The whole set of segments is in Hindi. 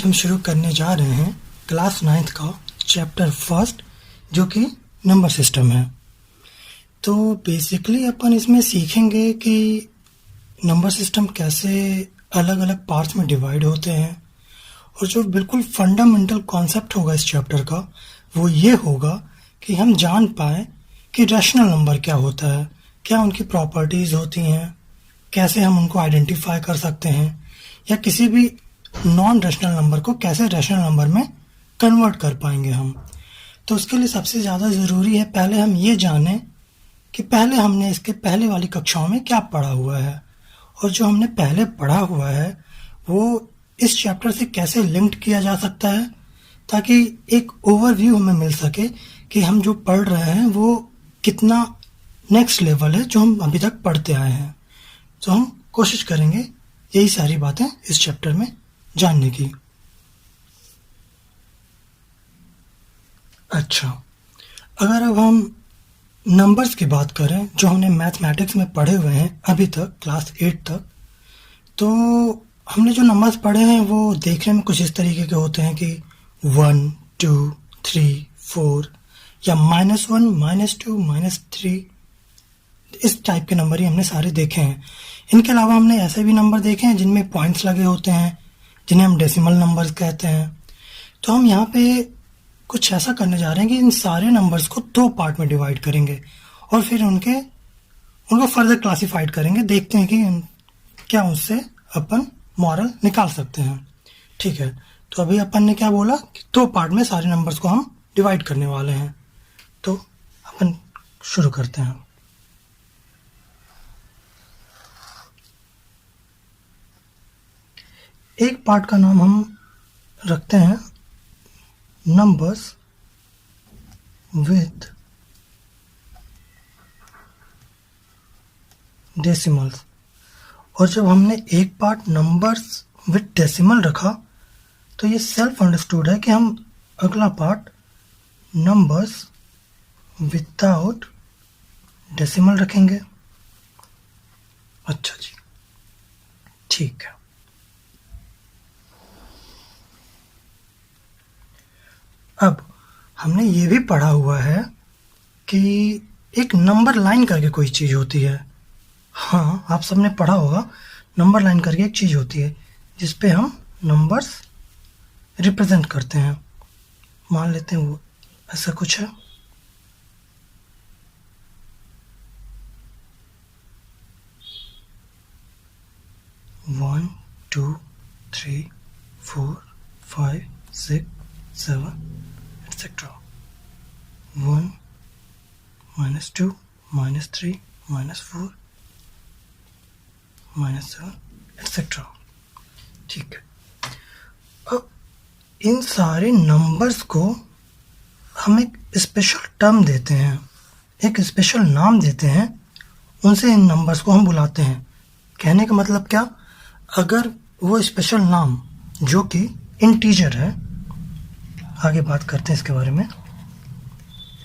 हम शुरू करने जा रहे हैं क्लास 9th का चैप्टर फर्स्ट, जो कि नंबर सिस्टम है। तो बेसिकली अपन इसमें सीखेंगे कि नंबर सिस्टम कैसे अलग अलग पार्ट्स में डिवाइड होते हैं, और जो बिल्कुल फंडामेंटल कॉन्सेप्ट होगा इस चैप्टर का वो ये होगा कि हम जान पाए कि रैशनल नंबर क्या होता है, क्या उनकी प्रॉपर्टीज़ होती हैं, कैसे हम उनको आइडेंटिफाई कर सकते हैं, या किसी भी नॉन रैशनल नंबर को कैसे रैशनल नंबर में कन्वर्ट कर पाएंगे हम। तो उसके लिए सबसे ज़्यादा ज़रूरी है पहले हम ये जानें कि पहले हमने इसके पहले वाली कक्षाओं में क्या पढ़ा हुआ है, और जो हमने पहले पढ़ा हुआ है वो इस चैप्टर से कैसे लिंक्ड किया जा सकता है, ताकि एक ओवरव्यू हमें मिल सके कि हम जो पढ़ रहे हैं वो कितना नेक्स्ट लेवल है जो हम अभी तक पढ़ते आए हैं। तो हम कोशिश करेंगे यही सारी बातें इस चैप्टर में जानने की। अच्छा, अगर अब हम नंबर्स की बात करें जो हमने मैथमेटिक्स में पढ़े हुए हैं अभी तक क्लास 8 तक, तो हमने जो नंबर्स पढ़े हैं वो देखने में कुछ इस तरीके के होते हैं कि 1, 2, 3, 4 या -1, -2, -3, इस टाइप के नंबर ही हमने सारे देखे हैं। इनके अलावा हमने ऐसे भी नंबर देखे हैं जिनमें पॉइंट्स लगे होते हैं, जिन्हें हम डेसिमल नंबर्स कहते हैं। तो हम यहाँ पे कुछ ऐसा करने जा रहे हैं कि इन सारे नंबर्स को 2 पार्ट में डिवाइड करेंगे और फिर उनको फर्दर क्लासिफाइड करेंगे, देखते हैं कि क्या उससे अपन मॉरल निकाल सकते हैं। ठीक है, तो अभी अपन ने क्या बोला कि 2 पार्ट में सारे नंबर्स को हम डिवाइड करने वाले हैं। तो अपन शुरू करते हैं। एक पार्ट का नाम हम रखते हैं नंबर्स विथ डेसिमल्स, और जब हमने एक पार्ट नंबर्स विथ डेसिमल रखा तो ये सेल्फ अंडरस्टूड है कि हम अगला पार्ट नंबर्स विदाउट डेसिमल रखेंगे। अच्छा जी, ठीक है। अब हमने ये भी पढ़ा हुआ है कि एक नंबर लाइन करके कोई चीज़ होती है। हाँ, आप सबने पढ़ा होगा, नंबर लाइन करके एक चीज़ होती है जिस पे हम नंबर्स रिप्रेजेंट करते हैं। मान लेते हैं वो ऐसा कुछ है। One, 2, 3, 4, 5, 6, 7, etc. 1, -2, -3, -4, -7, etc. ठीक है। अब इन सारे नंबर्स को हम एक स्पेशल टर्म देते हैं, एक स्पेशल नाम देते हैं, उनसे इन नंबर्स को हम बुलाते हैं। कहने का मतलब क्या, अगर वो स्पेशल नाम जो कि इंटीजर है, आगे बात करते हैं इसके बारे में।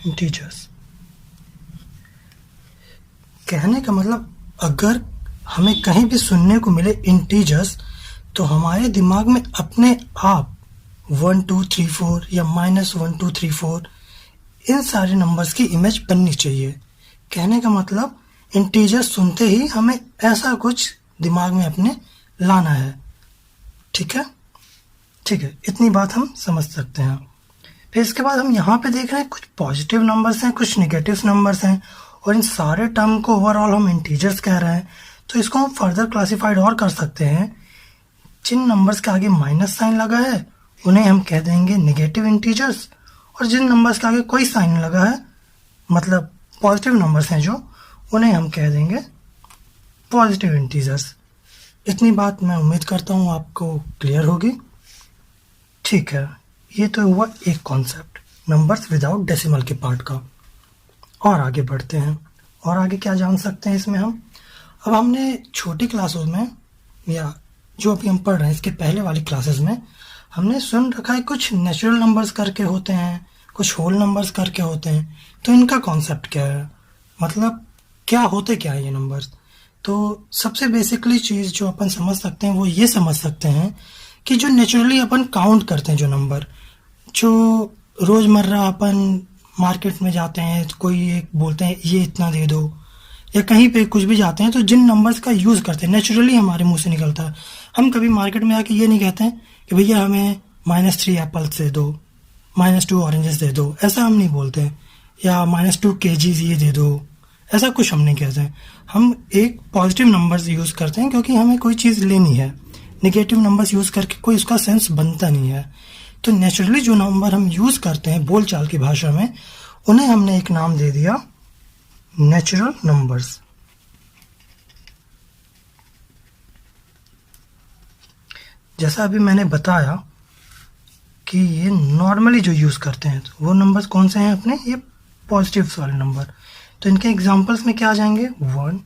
इंटीजर्स कहने का मतलब, अगर हमें कहीं भी सुनने को मिले इंटीजर्स, तो हमारे दिमाग में अपने आप 1, 2, 3, 4 या -1, 2, 3, 4 इन सारे नंबर्स की इमेज बननी चाहिए। कहने का मतलब, इंटीजर्स सुनते ही हमें ऐसा कुछ दिमाग में अपने लाना है। ठीक है, ठीक है, इतनी बात हम समझ सकते हैं। फिर इसके बाद हम यहाँ पे देख रहे हैं कुछ पॉजिटिव नंबर्स हैं, कुछ नेगेटिव नंबर्स हैं, और इन सारे टर्म को ओवरऑल हम इंटीजर्स कह रहे हैं। तो इसको हम फर्दर क्लासिफाइड और कर सकते हैं। जिन नंबर्स के आगे माइनस साइन लगा है उन्हें हम कह देंगे नेगेटिव इंटीजर्स, और जिन नंबर्स के आगे कोई साइन लगा है, मतलब पॉजिटिव नंबर्स हैं जो, उन्हें हम कह देंगे पॉजिटिव इंटीजर्स। इतनी बात मैं उम्मीद करता हूँ आपको क्लियर होगी। ठीक है, ये तो हुआ एक कॉन्सेप्ट नंबर्स विदाउट डेसिमल के पार्ट का। और आगे बढ़ते हैं, और आगे क्या जान सकते हैं इसमें हम। अब हमने छोटी क्लासों में, या जो अभी हम पढ़ रहे हैं इसके पहले वाली क्लासेस में, हमने सुन रखा है कुछ नेचुरल नंबर्स करके होते हैं, कुछ होल नंबर्स करके होते हैं। तो इनका कॉन्सेप्ट क्या है, मतलब क्या होते क्या है ये नंबर्स। तो सबसे बेसिकली चीज़ जो अपन समझ सकते हैं वो ये समझ सकते हैं कि जो नेचुरली अपन काउंट करते हैं, जो नंबर जो रोज़मर्रा अपन मार्केट में जाते हैं, कोई एक बोलते हैं ये इतना दे दो, या कहीं पे कुछ भी जाते हैं तो जिन नंबर्स का यूज़ करते हैं नेचुरली हमारे मुंह से निकलता है। हम कभी मार्केट में आके ये नहीं कहते हैं कि भैया हमें -3 एप्पल्स दे दो, -2 ऑरेंजेस दे दो, ऐसा हम नहीं बोलते हैं। या -2 kgs ये दे दो, ऐसा कुछ हम नहीं कहते हैं। हम एक पॉजिटिव नंबर्स यूज़ करते हैं क्योंकि हमें कोई चीज़ लेनी है। निगेटिव नंबर्स यूज़ करके कोई उसका सेंस बनता नहीं है। तो नेचुरली जो नंबर हम यूज़ करते हैं बोलचाल की भाषा में, उन्हें हमने एक नाम दे दिया नेचुरल नंबर्स। जैसा अभी मैंने बताया कि ये नॉर्मली जो यूज़ करते हैं तो वो नंबर्स कौन से हैं अपने, ये पॉजिटिव वाले नंबर। तो इनके एग्जांपल्स में क्या आ जाएंगे, 1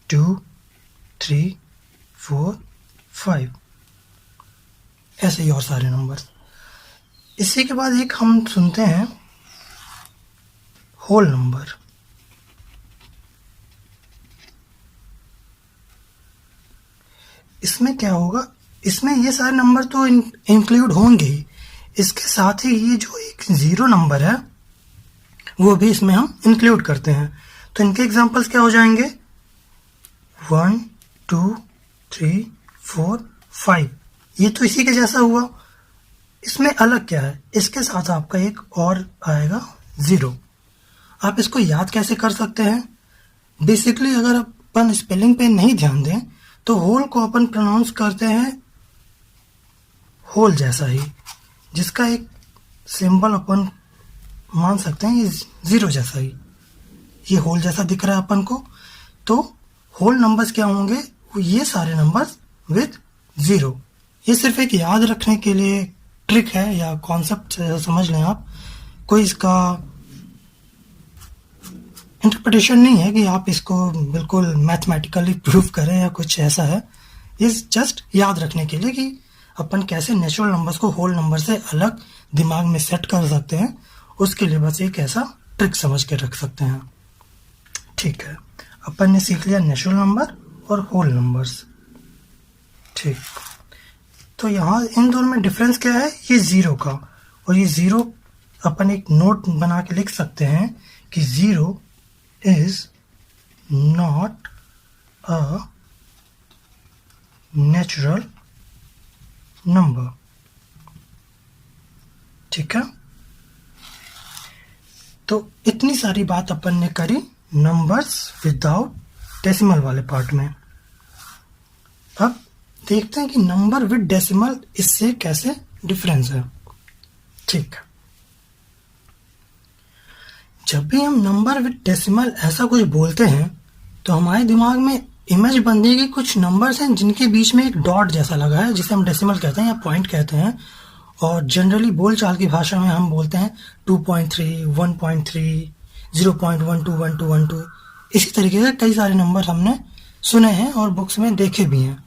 2 3 4 5, ऐसे ही और सारे नंबर्स। इसी के बाद एक हम सुनते हैं होल नंबर। इसमें क्या होगा, इसमें ये सारे नंबर तो इंक्लूड होंगे ही, इसके साथ ही ये जो एक 0 नंबर है वो भी इसमें हम इंक्लूड करते हैं। तो इनके एग्जांपल्स क्या हो जाएंगे, 1 2 3 4 5, ये तो इसी के जैसा हुआ। इसमें अलग क्या है, इसके साथ आपका एक और आएगा 0। आप इसको याद कैसे कर सकते हैं, बेसिकली अगर अपन स्पेलिंग पे नहीं ध्यान दें तो होल को अपन प्रोनाउंस करते हैं होल जैसा ही, जिसका एक सिंबल अपन मान सकते हैं ये 0 जैसा ही, ये होल जैसा दिख रहा है अपन को। तो होल नंबर्स क्या होंगे, ये सारे नंबर्स विद 0। ये सिर्फ एक याद रखने के लिए ट्रिक है या कॉन्सेप्ट समझ लें आप, कोई इसका इंटरप्रिटेशन नहीं है कि आप इसको बिल्कुल मैथमेटिकली प्रूव करें या कुछ ऐसा है। ये जस्ट याद रखने के लिए कि अपन कैसे नेचुरल नंबर्स को होल नंबर से अलग दिमाग में सेट कर सकते हैं, उसके लिए बस एक ऐसा ट्रिक समझ के रख सकते हैं। ठीक है, अपन ने सीख लिया नेचुरल नंबर और होल नंबर्स। ठीक, तो यहाँ इन दोनों में डिफरेंस क्या है, ये 0 का, और ये 0 अपन एक नोट बना के लिख सकते हैं कि 0 is not a natural number। ठीक है, तो इतनी सारी बात अपन ने करी नंबर्स विदाउट डेसिमल वाले पार्ट में। अब देखते हैं कि नंबर विद डेसिमल इससे कैसे डिफरेंस है। ठीक है, जब भी हम नंबर विद डेसिमल ऐसा कुछ बोलते हैं तो हमारे दिमाग में इमेज बनती है कि कुछ नंबर्स हैं जिनके बीच में एक डॉट जैसा लगा है, जिसे हम डेसिमल कहते हैं या पॉइंट कहते हैं। और जनरली बोलचाल की भाषा में हम बोलते हैं 2.3, 1.3, 0.121212। इसी तरीके से कई सारे नंबर हमने सुने हैं और बुक्स में देखे भी हैं।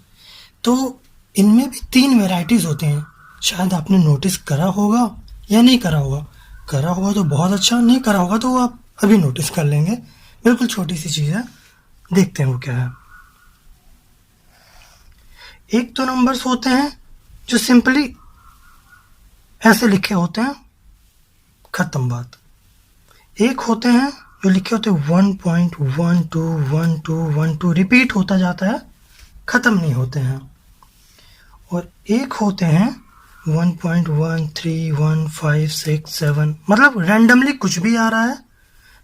तो इनमें भी 3 वेराइटीज होते हैं, शायद आपने नोटिस करा होगा या नहीं करा होगा। करा होगा तो बहुत अच्छा, नहीं करा होगा तो आप अभी नोटिस कर लेंगे, बिल्कुल छोटी सी चीज़ है। देखते हैं वो क्या है। एक तो नंबर्स होते हैं जो सिंपली ऐसे लिखे होते हैं, खत्म बात। एक होते हैं जो लिखे होते हैं 1.121212 रिपीट होता जाता है, खत्म नहीं होते हैं। और एक होते हैं 1.131567, मतलब रैंडमली कुछ भी आ रहा है,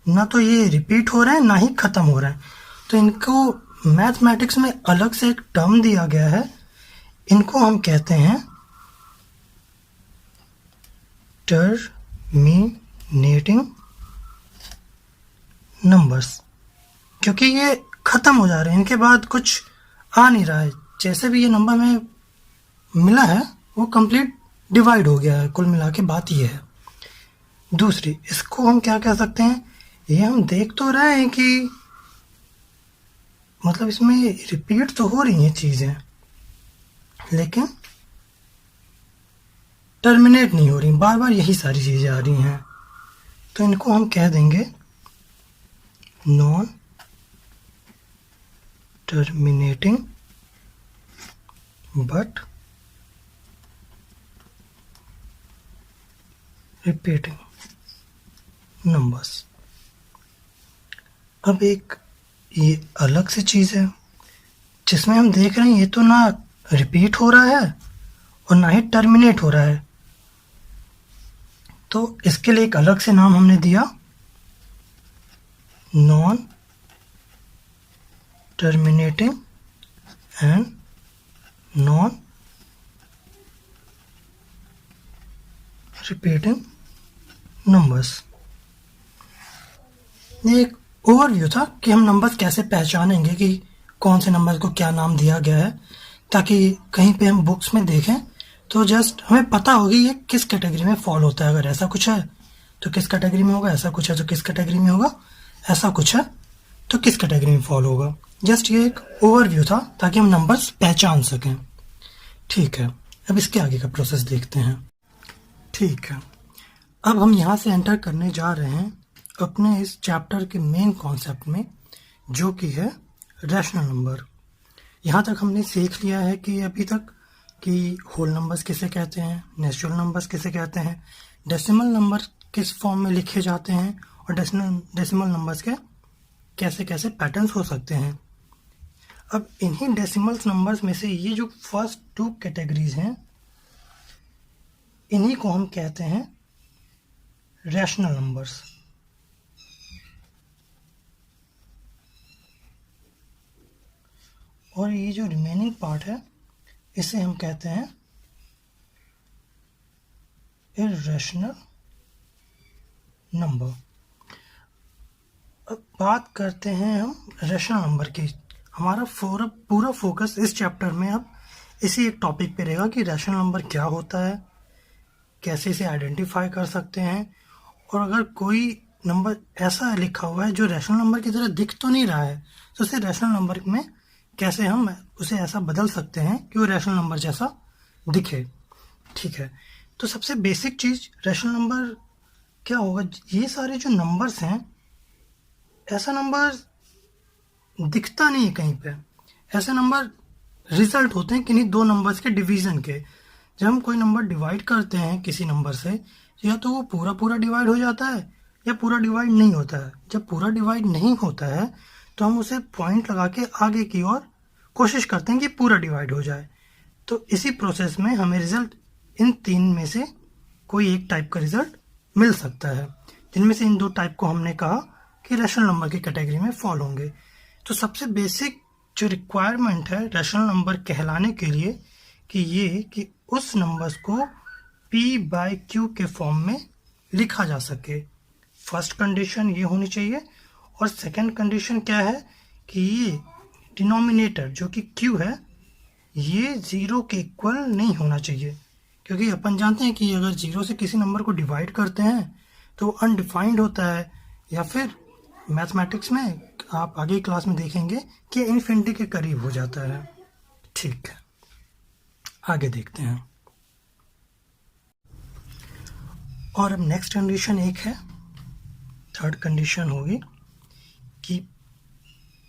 ना तो ये रिपीट हो रहा है ना ही खत्म हो रहा है। तो इनको मैथमेटिक्स में अलग से एक टर्म दिया गया है, इनको हम कहते हैं टर्मिनेटिंग नंबर्स, क्योंकि ये खत्म हो जा रहे हैं, इनके बाद कुछ आ नहीं रहा है। जैसे भी ये नंबर में मिला है वो कंप्लीट डिवाइड हो गया है, कुल मिला के बात ये है। दूसरी, इसको हम क्या कह सकते हैं, ये हम देख तो रहे हैं कि मतलब इसमें रिपीट तो हो रही हैं चीज़ें, लेकिन टर्मिनेट नहीं हो रही, बार बार यही सारी चीज़ें आ रही हैं। तो इनको हम कह देंगे non terminating but repeating numbers. अब एक ये अलग सी चीज़ है जिसमें हम देख रहे हैं ये तो ना रिपीट हो रहा है और ना ही टर्मिनेट हो रहा है, तो इसके लिए एक अलग से नाम हमने दिया non terminating and non repeating numbers. ये एक ओवरव्यू था कि हम नंबर्स कैसे पहचानेंगे कि कौन से नंबर को क्या नाम दिया गया है, ताकि कहीं पे हम बुक्स में देखें तो जस्ट हमें पता होगी ये किस कैटेगरी में फॉल होता है। अगर ऐसा कुछ है तो किस कैटेगरी में होगा, ऐसा कुछ है तो किस कैटेगरी में होगा, ऐसा कुछ है तो किस कैटेगरी में फॉल होगा। जस्ट ये एक ओवरव्यू था ताकि हम नंबर्स पहचान सकें। ठीक है, अब इसके आगे का प्रोसेस देखते हैं। ठीक है, अब हम यहाँ से एंटर करने जा रहे हैं अपने इस चैप्टर के मेन कॉन्सेप्ट में, जो कि है रैशनल नंबर। यहाँ तक हमने सीख लिया है कि अभी तक कि होल नंबर्स किसे कहते हैं, नेचुरल नंबर्स किसे कहते हैं, डेसिमल नंबर किस फॉर्म में लिखे जाते हैं और डेसिमल नंबर्स के कैसे कैसे पैटर्न्स हो सकते हैं। अब इन्हीं डेसिमल नंबर्स में से ये जो फर्स्ट 2 कैटेगरीज हैं, इन्हीं को हम कहते हैं रैशनल नंबर्स। और ये जो रिमेनिंग पार्ट है इसे हम कहते हैं इर्रेशनल नंबर। अब बात करते हैं हम रैशनल नंबर की। हमारा पूरा फोकस इस चैप्टर में अब इसी एक टॉपिक पे रहेगा कि रैशनल नंबर क्या होता है, कैसे इसे आइडेंटिफाई कर सकते हैं, और अगर कोई नंबर ऐसा लिखा हुआ है जो रैशनल नंबर की तरह दिख तो नहीं रहा है, तो उसे रैशनल नंबर में कैसे हम उसे ऐसा बदल सकते हैं कि वो रैशनल नंबर जैसा दिखे। ठीक है, तो सबसे बेसिक चीज़ रैशनल नंबर क्या होगा। ये सारे जो नंबर्स हैं, ऐसा नंबर दिखता नहीं है कहीं पे। ऐसे नंबर रिजल्ट होते हैं किन्हीं 2 नंबर्स के डिवीज़न के। जब हम कोई नंबर डिवाइड करते हैं किसी नंबर से, या तो वो पूरा पूरा डिवाइड हो जाता है या पूरा डिवाइड नहीं होता है। जब पूरा डिवाइड नहीं होता है तो हम उसे पॉइंट लगा के आगे की ओर कोशिश करते हैं कि पूरा डिवाइड हो जाए। तो इसी प्रोसेस में हमें रिजल्ट इन 3 में से कोई एक टाइप का रिजल्ट मिल सकता है, जिनमें से इन 2 टाइप को हमने कहा कि रैशनल नंबर की कैटेगरी में फॉल होंगे। तो सबसे बेसिक जो रिक्वायरमेंट है रैशनल नंबर कहलाने के लिए कि उस नंबर्स को p/q के फॉर्म में लिखा जा सके। फर्स्ट कंडीशन ये होनी चाहिए। और सेकंड कंडीशन क्या है कि ये डिनोमिनेटर जो कि q है, ये 0 के इक्वल नहीं होना चाहिए, क्योंकि अपन जानते हैं कि अगर 0 से किसी नंबर को डिवाइड करते हैं तो अनडिफाइंड होता है, या फिर मैथमेटिक्स में आप आगे क्लास में देखेंगे कि इन्फिनिटी के करीब हो जाता है। ठीक है, आगे देखते हैं। और अब नेक्स्ट कंडीशन एक है, थर्ड कंडीशन होगी कि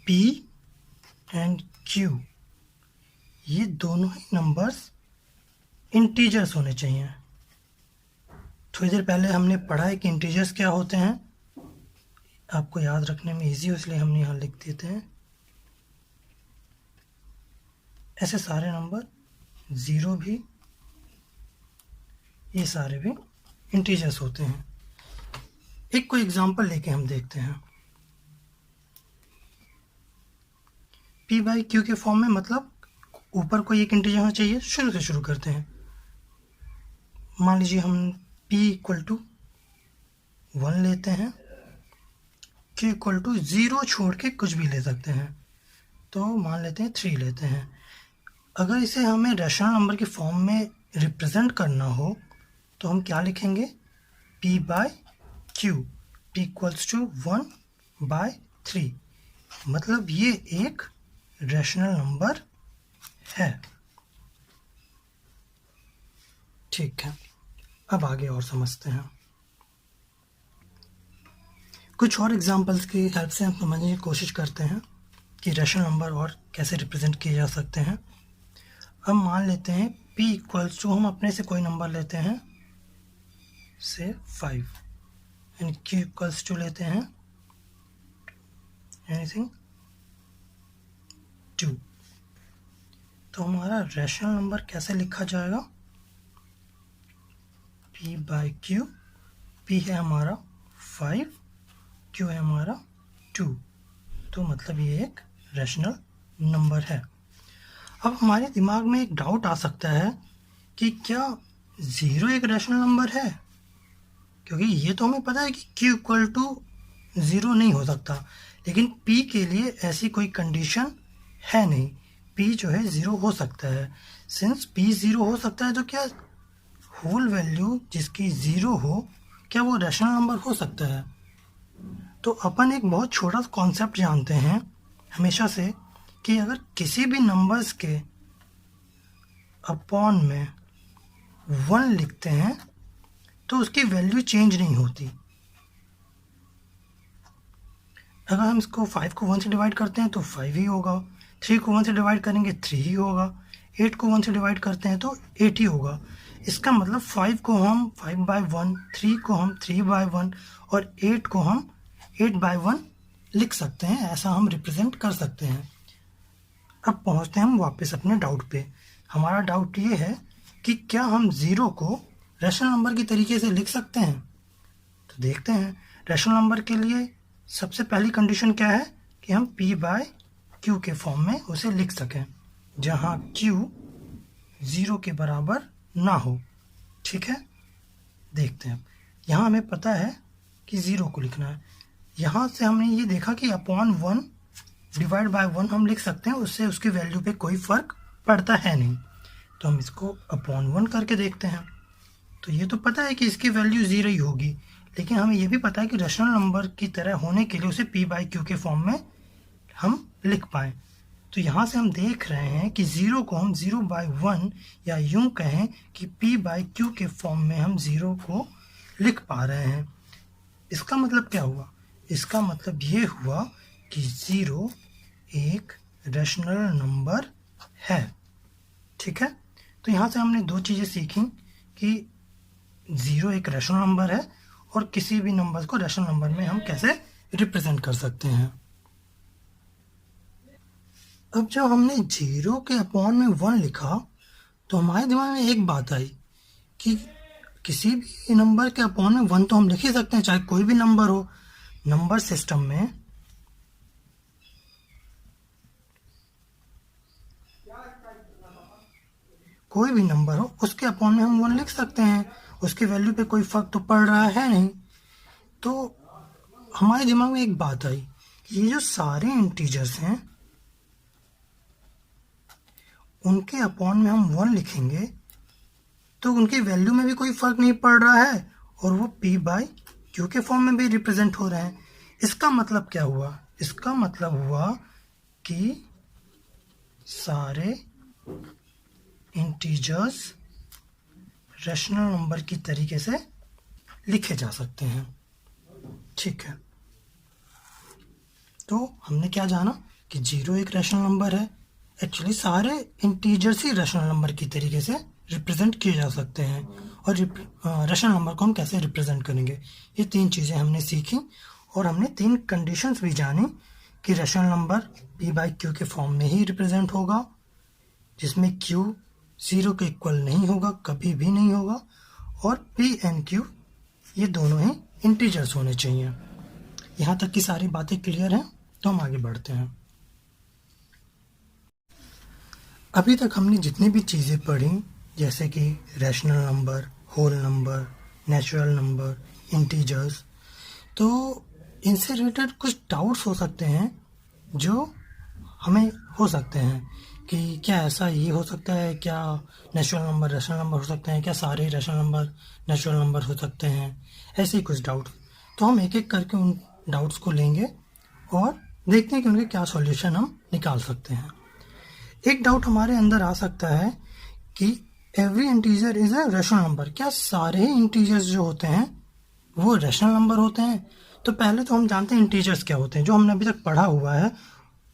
p एंड q ये दोनों ही नंबर्स इंटीजर्स होने चाहिए। थोड़ी देर पहले हमने पढ़ा है कि इंटीजर्स क्या होते हैं। आपको याद रखने में इजी हो इसलिए हमने यहाँ लिख देते हैं। ऐसे सारे नंबर 0 भी, ये सारे भी इंटीजर्स होते हैं। एक कोई एग्जांपल लेके हम देखते हैं। p/q के फॉर्म में मतलब ऊपर कोई एक इंटीजर होना चाहिए। शुरू से शुरू करते हैं। मान लीजिए हम p = 1 लेते हैं, q = 0 छोड़ के कुछ भी ले सकते हैं, तो मान लेते हैं 3 लेते हैं। अगर इसे हमें रैशनल नंबर के फॉर्म में रिप्रेजेंट करना हो तो हम क्या लिखेंगे, p/q, p = 1/3, मतलब ये एक रैशनल नंबर है। ठीक है, अब आगे और समझते हैं। कुछ और एग्जांपल्स की हेल्प से हम समझने की कोशिश करते हैं कि रैशनल नंबर और कैसे रिप्रेजेंट किए जा सकते हैं। अब मान लेते हैं p = हम अपने से कोई नंबर लेते हैं से 5 एंड q इक्वल्स टू लेते हैं एनीथिंग 2। तो हमारा रैशनल नंबर कैसे लिखा जाएगा? p बाई q, p है हमारा 5, q है हमारा 2, तो मतलब ये एक रैशनल नंबर है। अब हमारे दिमाग में एक डाउट आ सकता है कि क्या 0 एक रैशनल नंबर है? क्योंकि ये तो हमें पता है कि q इक्वल टू 0 नहीं हो सकता, लेकिन p के लिए ऐसी कोई कंडीशन है नहीं। p जो है 0 हो सकता है। सिंस p 0 हो सकता है तो क्या होल वैल्यू जिसकी 0 हो, क्या वो रैशनल नंबर हो सकता है? तो अपन एक बहुत छोटा सा कॉन्सेप्ट जानते हैं हमेशा से कि अगर किसी भी नंबर्स के अपॉन में 1 लिखते हैं तो उसकी वैल्यू चेंज नहीं होती। अगर हम इसको 5 को 1 से डिवाइड करते हैं तो 5 ही होगा, 3 को 1 से डिवाइड करेंगे 3 ही होगा, 8 को 1 से डिवाइड करते हैं तो 8 ही होगा। इसका मतलब 5 को हम 5 बाई 1, 3 को हम 3 बाई 1 और 8 को हम 8 बाई 1 लिख सकते हैं। ऐसा हम रिप्रेजेंट कर सकते हैं। अब पहुंचते हैं हम वापस अपने डाउट पे। हमारा डाउट ये है कि क्या हम 0 को रैशनल नंबर की तरीके से लिख सकते हैं? तो देखते हैं। रैशनल नंबर के लिए सबसे पहली कंडीशन क्या है कि हम p बाय q के फॉर्म में उसे लिख सकें, जहां q 0 के बराबर ना हो। ठीक है, देखते हैं। यहाँ हमें पता है कि 0 को लिखना है। यहाँ से हमने ये देखा कि अपॉन 1 डिवाइड बाय 1 हम लिख सकते हैं, उससे उसकी वैल्यू पे कोई फर्क पड़ता है नहीं। तो हम इसको अपॉन 1 करके देखते हैं। तो ये तो पता है कि इसकी वैल्यू 0 ही होगी, लेकिन हमें ये भी पता है कि रैशनल नंबर की तरह होने के लिए उसे p बाई क्यू के फॉर्म में हम लिख पाएँ। तो यहाँ से हम देख रहे हैं कि 0 को हम 0 बाई 1 या यूं कहें कि p बाई क्यू के फॉर्म में हम 0 को लिख पा रहे हैं। इसका मतलब क्या हुआ? इसका मतलब ये हुआ कि 0 एक रैशनल नंबर है। ठीक है, तो यहाँ से हमने दो चीज़ें सीखी कि 0 एक रैशनल नंबर है और किसी भी नंबर को रैशनल नंबर में हम कैसे रिप्रेजेंट कर सकते हैं। अब जब हमने 0 के अपॉन में 1 लिखा तो हमारे दिमाग में एक बात आई कि किसी भी नंबर के अपॉन में 1 तो हम लिख ही सकते हैं, चाहे कोई भी नंबर हो। नंबर सिस्टम में कोई भी नंबर हो उसके अपॉन में हम 1 लिख सकते हैं, उसकी वैल्यू पे कोई फर्क तो पड़ रहा है नहीं। तो हमारे दिमाग में एक बात आई कि ये जो सारे इंटीजर्स हैं उनके अपॉन में हम 1 लिखेंगे तो उनकी वैल्यू में भी कोई फर्क नहीं पड़ रहा है और वो p बाई क्यू के फॉर्म में भी रिप्रेजेंट हो रहे हैं। इसका मतलब क्या हुआ? इसका मतलब हुआ कि सारे इंटीजर्स रैशनल नंबर की तरीके से लिखे जा सकते हैं। ठीक है, तो हमने क्या जाना कि 0 एक रैशनल नंबर है। एक्चुअली सारे इंटीजर्स ही रैशनल नंबर की तरीके से रिप्रेजेंट किए जा सकते हैं। और रैशनल नंबर को हम कैसे रिप्रेजेंट करेंगे, ये 3 चीज़ें हमने सीखी और हमने 3 कंडीशंस भी जानी कि rational number p by Q के फॉर्म में ही रिप्रेजेंट होगा, जिसमें q 0 के इक्वल नहीं होगा, कभी भी नहीं होगा, और p एंड q ये दोनों ही इंटीजर्स होने चाहिए। यहाँ तक की सारी बातें क्लियर हैं, तो हम आगे बढ़ते हैं। अभी तक हमने जितनी भी चीज़ें पढ़ी, जैसे कि rational number, whole number, natural number, integers, तो इनसे रिलेटेड कुछ डाउट्स हो सकते हैं जो हमें हो सकते हैं कि क्या ऐसा ये हो सकता है, क्या नेचुरल नंबर रैशनल नंबर हो सकते हैं, क्या सारे रैशनल नंबर नेचुरल नंबर हो सकते हैं, ऐसे ही कुछ डाउट। तो हम एक एक करके उन डाउट्स को लेंगे और देखते हैं कि उनके क्या सॉल्यूशन हम निकाल सकते हैं। एक डाउट हमारे अंदर आ सकता है कि every integer is a rational number. क्या सारे ही इंटीजर्स जो होते हैं वो रैशनल नंबर होते हैं? तो पहले तो हम जानते हैं इंटीजर्स क्या होते हैं, जो हमने अभी तक पढ़ा हुआ है।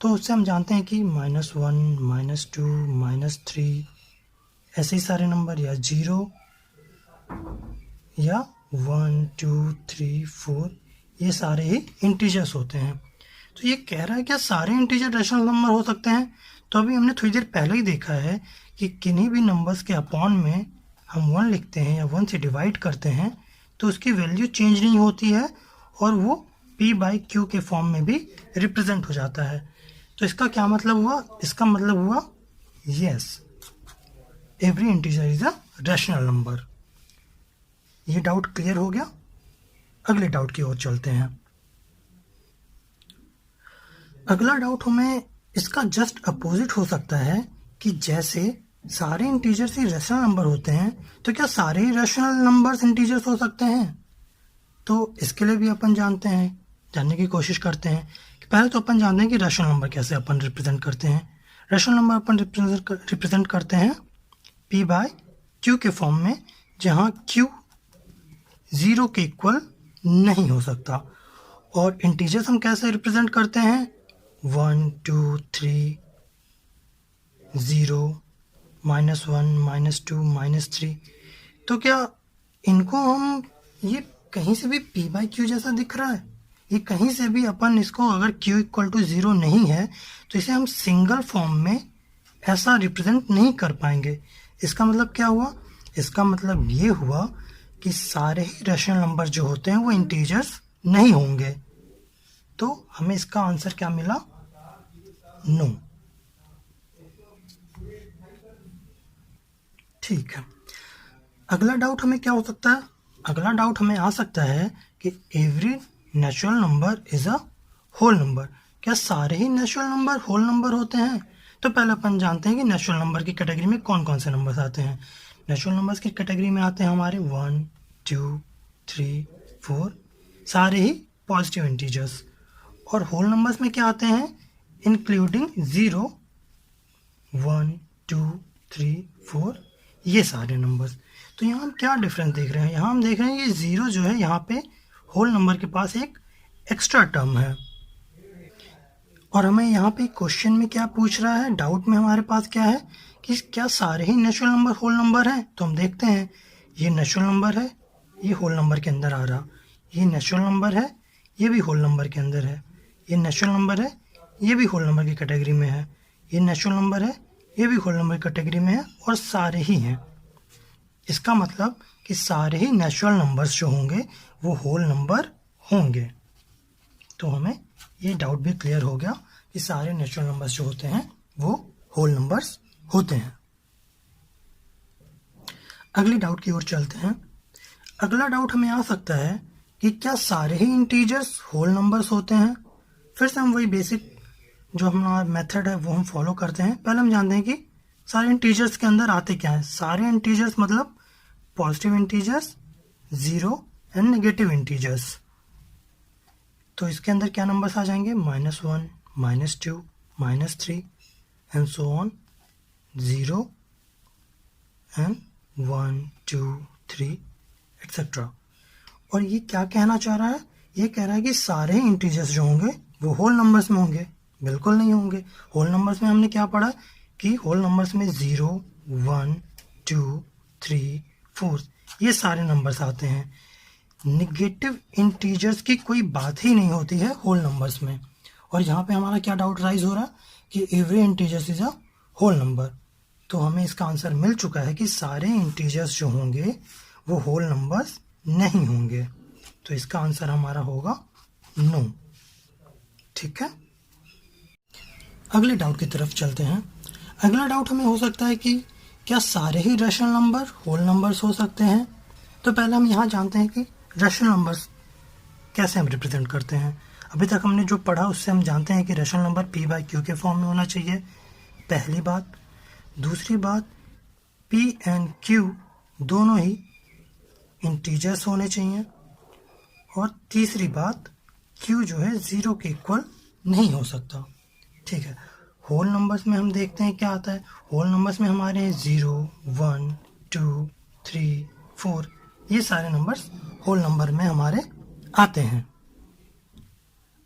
तो उससे हम जानते हैं कि -1, -2, -3 ऐसे ही सारे नंबर, या 0 या 1 2 3 4 ये सारे ही इंटीजर्स होते हैं। तो ये कह रहा है क्या सारे इंटीजर रैशनल नंबर हो सकते हैं? तो अभी हमने थोड़ी देर पहले ही देखा है कि किन्हीं भी नंबर्स के अपॉन में हम 1 लिखते हैं या 1 से डिवाइड करते हैं तो उसकी वैल्यू चेंज नहीं होती है और वो p/q के फॉर्म में भी रिप्रेजेंट हो जाता है। तो इसका क्या मतलब हुआ? इसका मतलब हुआ yes, every integer is a rational number. ये डाउट क्लियर हो गया? अगले डाउट की ओर चलते हैं। अगला डाउट हमें इसका जस्ट अपोजिट हो सकता है कि जैसे सारे इंटीजर्स ही रैशनल नंबर होते हैं तो क्या सारे ही रैशनल नंबर्स इंटीजर्स हो सकते हैं? तो इसके लिए भी अपन जानने की कोशिश करते हैं कि पहले तो अपन जानते हैं कि रैशनल नंबर कैसे अपन रिप्रेजेंट करते हैं। रैशनल नंबर अपन रिप्रेजेंट करते हैं p/q के फॉर्म में, जहाँ q 0 के इक्वल नहीं हो सकता। और इंटीजर्स हम कैसे रिप्रेजेंट करते हैं? 1 2 3 0 -1 -2 -3। तो क्या इनको हम, ये कहीं से भी p/q जैसा दिख रहा है? ये कहीं से भी अपन इसको, अगर q इक्वल टू 0 नहीं है तो इसे हम सिंगल फॉर्म में ऐसा रिप्रेजेंट नहीं कर पाएंगे। इसका मतलब क्या हुआ? इसका मतलब ये हुआ कि सारे ही रैशनल नंबर जो होते हैं वो इंटीजर्स नहीं होंगे। तो हमें इसका आंसर क्या मिला? नो। ठीक है, अगला डाउट हमें क्या हो सकता है? अगला डाउट हमें आ सकता है कि every natural number is a whole number. क्या सारे ही नेचुरल नंबर होल नंबर होते हैं? तो पहले अपन जानते हैं कि नेचुरल नंबर की कैटेगरी में कौन कौन से नंबर्स आते हैं। नेचुरल नंबर्स की कैटेगरी में आते हैं हमारे 1 2 3 4 सारे ही पॉजिटिव इंटीजर्स। और होल नंबर्स में क्या आते हैं? इंक्लूडिंग 0 1 2 3 4 ये सारे नंबर्स। तो यहाँ हम क्या डिफरेंस देख रहे हैं? यहाँ हम देख रहे हैं कि 0 जो है यहाँ पे होल नंबर के पास एक एक्स्ट्रा टर्म है। और हमें यहाँ पे क्वेश्चन में क्या पूछ रहा है, डाउट में हमारे पास क्या है कि क्या सारे ही नेचुरल नंबर होल नंबर हैं? तो हम देखते हैं, ये नेचुरल नंबर है, ये होल नंबर के अंदर आ रहा। ये नेचुरल नंबर है, ये भी होल नंबर के अंदर है। ये नेचुरल नंबर है, ये भी होल नंबर की कैटेगरी में है। ये नेचुरल नंबर है, ये भी होल नंबर की कैटेगरी में है और सारे ही हैं। इसका मतलब कि सारे ही नेचुरल नंबर्स जो होंगे वो होल नंबर होंगे। तो हमें ये डाउट भी क्लियर हो गया कि सारे नेचुरल नंबर्स जो होते हैं वो होल नंबर्स होते हैं। अगले डाउट की ओर चलते हैं। अगला डाउट हमें आ सकता है कि क्या सारे ही इंटीजर्स होल नंबर्स होते हैं? फिर से हम वही बेसिक जो हमारा मेथड है वो हम फॉलो करते हैं। पहले हम जानते हैं कि सारे इंटीजर्स के अंदर आते क्या हैं। सारे इंटीजर्स मतलब positive integers, 0 and negative integers. तो इसके अंदर क्या नंबर्स आ जाएंगे? -1 -2 -3 and so on, 0 and 1 2 3 etcetera. और ये क्या कहना चाह रहा है? ये कह रहा है कि सारे इंटीजर्स जो होंगे वो होल नंबर्स में होंगे? बिल्कुल नहीं होंगे। होल नंबर्स में हमने क्या पढ़ा कि होल नंबर्स में 0 1 2 3 4 ये सारे नंबर्स आते हैं। निगेटिव इंटीजर्स की कोई बात ही नहीं होती है होल नंबर्स में। और यहाँ पे हमारा क्या डाउट राइज हो रहा है कि every integers is a whole number. तो हमें इसका आंसर मिल चुका है कि सारे इंटीजर्स जो होंगे वो होल नंबर्स नहीं होंगे। तो इसका आंसर हमारा होगा नो। ठीक है, अगले डाउट की तरफ चलते हैं। अगला डाउट हमें हो सकता है कि क्या सारे ही रैशनल नंबर होल नंबर्स हो सकते हैं? तो पहले हम यहाँ जानते हैं कि रैशनल नंबर्स कैसे हम रिप्रेजेंट करते हैं। अभी तक हमने जो पढ़ा उससे हम जानते हैं कि रैशनल नंबर p/q के फॉर्म में होना चाहिए, पहली बात। दूसरी बात, p एंड q दोनों ही इंटीजर्स होने चाहिए। और तीसरी बात, q जो है 0 के इक्वल नहीं हो सकता। ठीक है, होल नंबर्स में हम देखते हैं क्या आता है। होल नंबर्स में हमारे 0 1 2 3 4 ये सारे नंबर्स होल नंबर में हमारे आते हैं।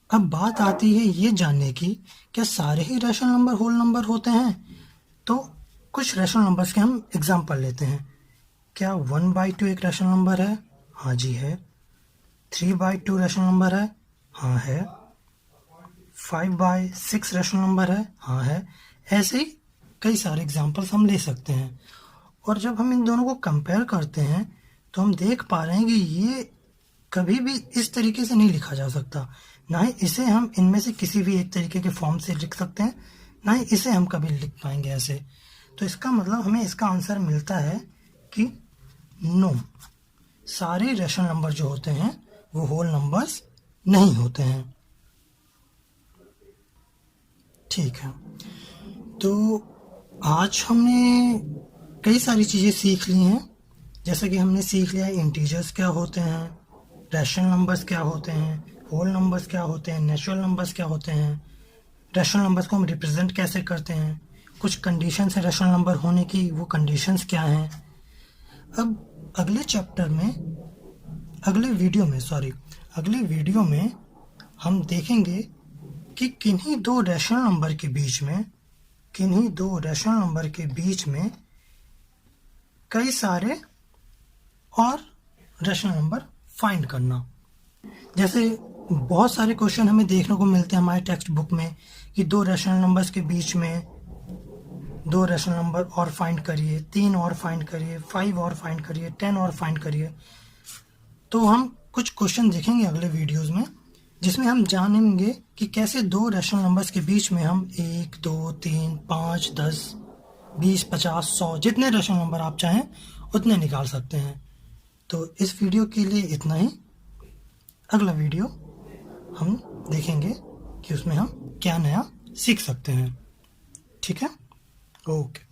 अब बात आती है ये जानने की, क्या सारे ही रैशनल नंबर होल नंबर होते हैं? तो कुछ रैशनल नंबर्स के हम एग्जांपल लेते हैं। क्या 1/2 एक रैशनल नंबर है? हाँ जी है। 3/2 रैशनल नंबर है? हाँ है। 5/6 रैशनल नंबर है? हाँ है। ऐसे ही कई सारे एग्जांपल्स हम ले सकते हैं। और जब हम इन दोनों को कंपेयर करते हैं तो हम देख पा रहे हैं कि ये कभी भी इस तरीके से नहीं लिखा जा सकता। ना ही इसे हम इनमें से किसी भी एक तरीके के फॉर्म से लिख सकते हैं, ना ही इसे हम कभी लिख पाएंगे ऐसे। तो इसका मतलब हमें इसका आंसर मिलता है कि नो, सारे रैशनल नंबर जो होते हैं वो होल नंबर्स नहीं होते हैं। ठीक है, तो आज हमने कई सारी चीज़ें सीख ली हैं। जैसे कि हमने सीख लिया इंटीजर्स क्या होते हैं, रैशनल नंबर्स क्या होते हैं, होल नंबर्स क्या होते हैं, नेचुरल नंबर्स क्या होते हैं, रैशनल नंबर्स को हम रिप्रेजेंट कैसे करते हैं, कुछ कंडीशंस है रैशनल नंबर होने की, वो कंडीशंस क्या हैं। अब अगले चैप्टर में, अगले वीडियो में हम देखेंगे कि किन्हीं दो रैशनल नंबर के बीच में कई सारे और रैशनल नंबर फाइंड करना। जैसे बहुत सारे क्वेश्चन हमें देखने को मिलते हैं हमारे टेक्स्ट बुक में कि दो रैशनल नंबर्स के बीच में दो रैशनल नंबर और फाइंड करिए, 3 और फाइंड करिए, 5 और फाइंड करिए, 10 और फाइंड करिए। तो हम कुछ क्वेश्चन देखेंगे अगले वीडियोस में, जिसमें हम जानेंगे कि कैसे दो रैशनल नंबर्स के बीच में हम 1, 2, 3, 5, 10, 20, 50, 100 जितने रैशनल नंबर आप चाहें उतने निकाल सकते हैं। तो इस वीडियो के लिए इतना ही। अगला वीडियो हम देखेंगे कि उसमें हम क्या नया सीख सकते हैं। ठीक है, ओके।